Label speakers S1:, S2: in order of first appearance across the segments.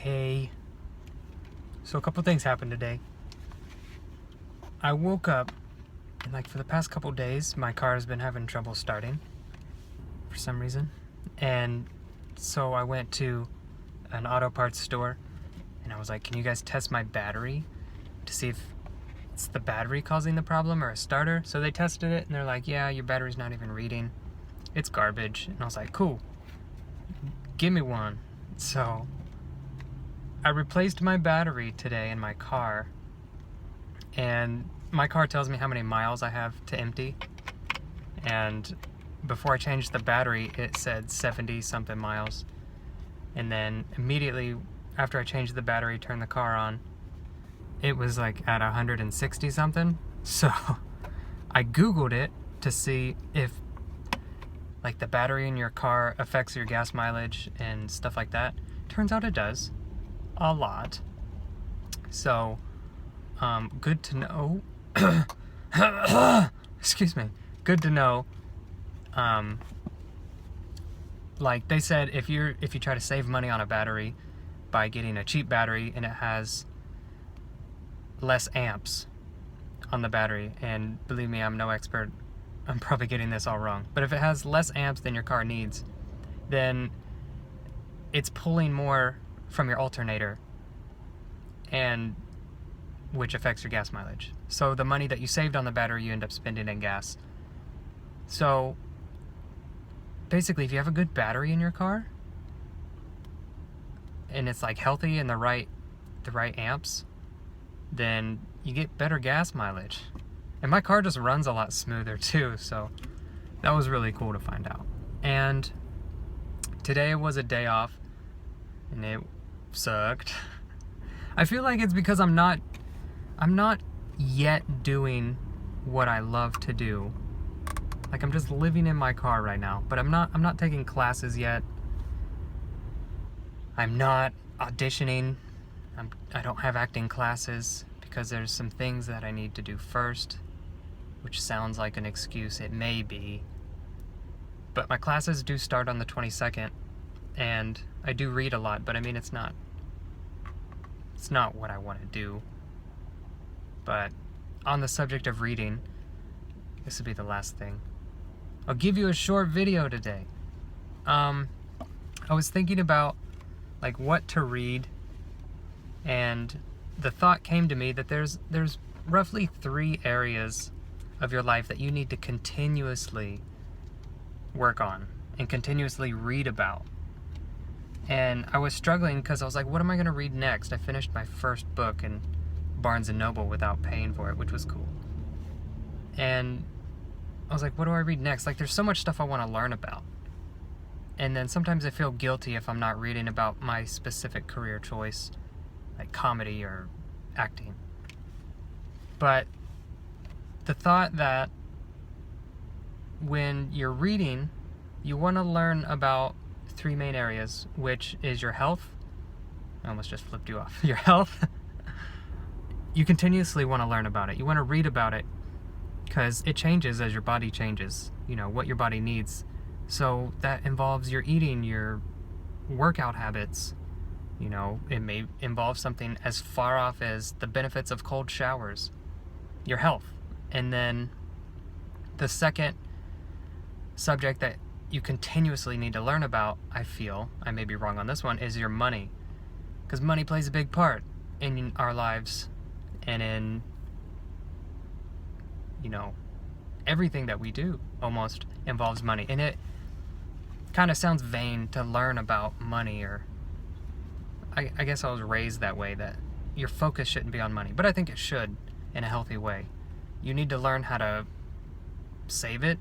S1: Hey. So a couple things happened today. I woke up and for the past couple days my car has been having trouble starting for some reason. And so I went to an auto parts store and I was like, "Can you guys test my battery to see if it's the battery causing the problem or a starter?" So they tested it and they're like, "Yeah, your battery's not even reading. It's garbage." And I was like, "Cool. Give me one." So I replaced my battery today in my car, and my car tells me how many miles I have to empty, and before I changed the battery it said 70 something miles, and then immediately after I changed the battery, turned the car on, it was like at 160 something. So I googled it to see if the battery in your car affects your gas mileage and stuff like that. Turns out it does. A lot. So, good to know. Excuse me. Good to know. They said if you try to save money on a battery by getting a cheap battery and it has less amps on the battery, and believe me, I'm no expert. I'm probably getting this all wrong. But if it has less amps than your car needs, then it's pulling more from your alternator, and which affects your gas mileage. So the money that you saved on the battery, you end up spending in gas. So basically, if you have a good battery in your car and it's healthy and the right amps, then you get better gas mileage. And my car just runs a lot smoother too, so that was really cool to find out. And today was a day off, and it sucked. I feel like it's because I'm not yet doing what I love to do. I'm just living in my car right now, but I'm not taking classes yet. I'm not auditioning. I don't have acting classes because there's some things that I need to do first, which sounds like an excuse. It may be. But my classes do start on the 22nd, and I do read a lot, but I mean, it's not what I want to do. But on the subject of reading, this will be the last thing. I'll give you a short video today. I was thinking about what to read, and the thought came to me that there's roughly 3 areas of your life that you need to continuously work on and continuously read about. And I was struggling because I was like, what am I going to read next? I finished my first book in Barnes & Noble without paying for it, which was cool. And I was like, what do I read next? There's so much stuff I want to learn about. And then sometimes I feel guilty if I'm not reading about my specific career choice, like comedy or acting. But the thought that when you're reading, you want to learn about 3 main areas, which is your health. I almost just flipped you off. Your health. You continuously want to learn about it. You want to read about it because it changes as your body changes, what your body needs. So that involves your eating, your workout habits. It may involve something as far off as the benefits of cold showers, your health. And then the second subject that you continuously need to learn about, I feel, I may be wrong on this one, is your money. Because money plays a big part in our lives and in, everything that we do almost involves money. And it kind of sounds vain to learn about money, or I guess I was raised that way, that your focus shouldn't be on money. But I think it should in a healthy way. You need to learn how to save it,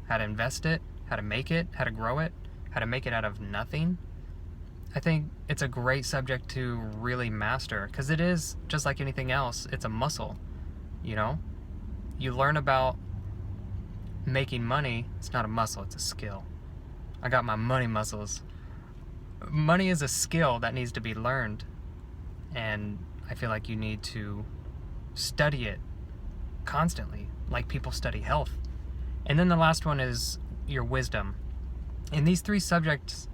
S1: how to invest it, how to make it, how to grow it, how to make it out of nothing. I think it's a great subject to really master, because it is, just like anything else, it's a muscle, You learn about making money. It's not a muscle, it's a skill. I got my money muscles. Money is a skill that needs to be learned, and I feel like you need to study it constantly, like people study health. And then the last one is your wisdom. In these 3 subjects,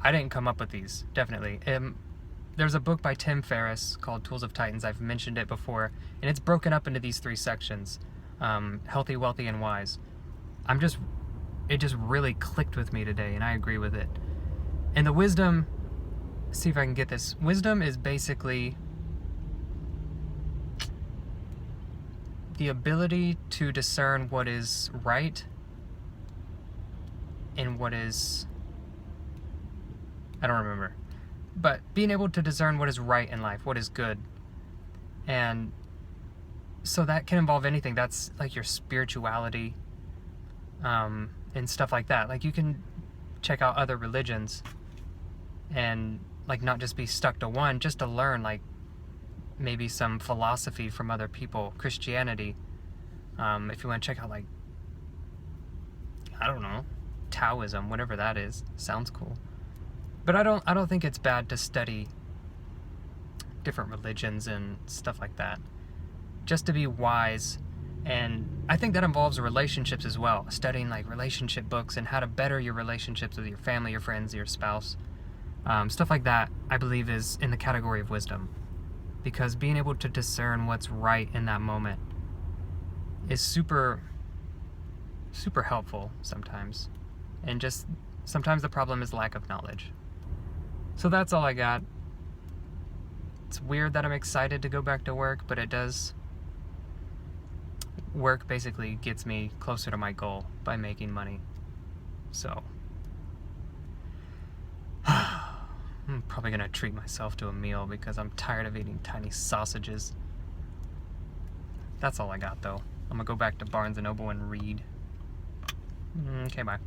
S1: I didn't come up with these, definitely. there's a book by Tim Ferriss called Tools of Titans. I've mentioned it before, and it's broken up into these 3 sections: healthy, wealthy, and wise. It just really clicked with me today, and I agree with it. And the wisdom, see if I can get this. Wisdom is basically the ability to discern what is right and what is, I don't remember, but being able to discern what is right in life, what is good. And so that can involve anything. That's like your spirituality, and stuff like that. Like, you can check out other religions and like not just be stuck to one, just to learn like maybe some philosophy from other people. Christianity, if you want to check out, like, I don't know, Taoism, whatever that is, sounds cool. But I don't think it's bad to study different religions and stuff like that, just to be wise. And I think that involves relationships as well, studying like relationship books and how to better your relationships with your family, your friends, your spouse. Stuff like that, I believe, is in the category of wisdom, because being able to discern what's right in that moment is super, super helpful sometimes. And just sometimes the problem is lack of knowledge. So that's all I got. It's weird that I'm excited to go back to work, but it does. Work basically gets me closer to my goal by making money. So I'm probably gonna treat myself to a meal because I'm tired of eating tiny sausages. That's all I got, though. I'm gonna go back to Barnes & Noble and read. Okay, bye.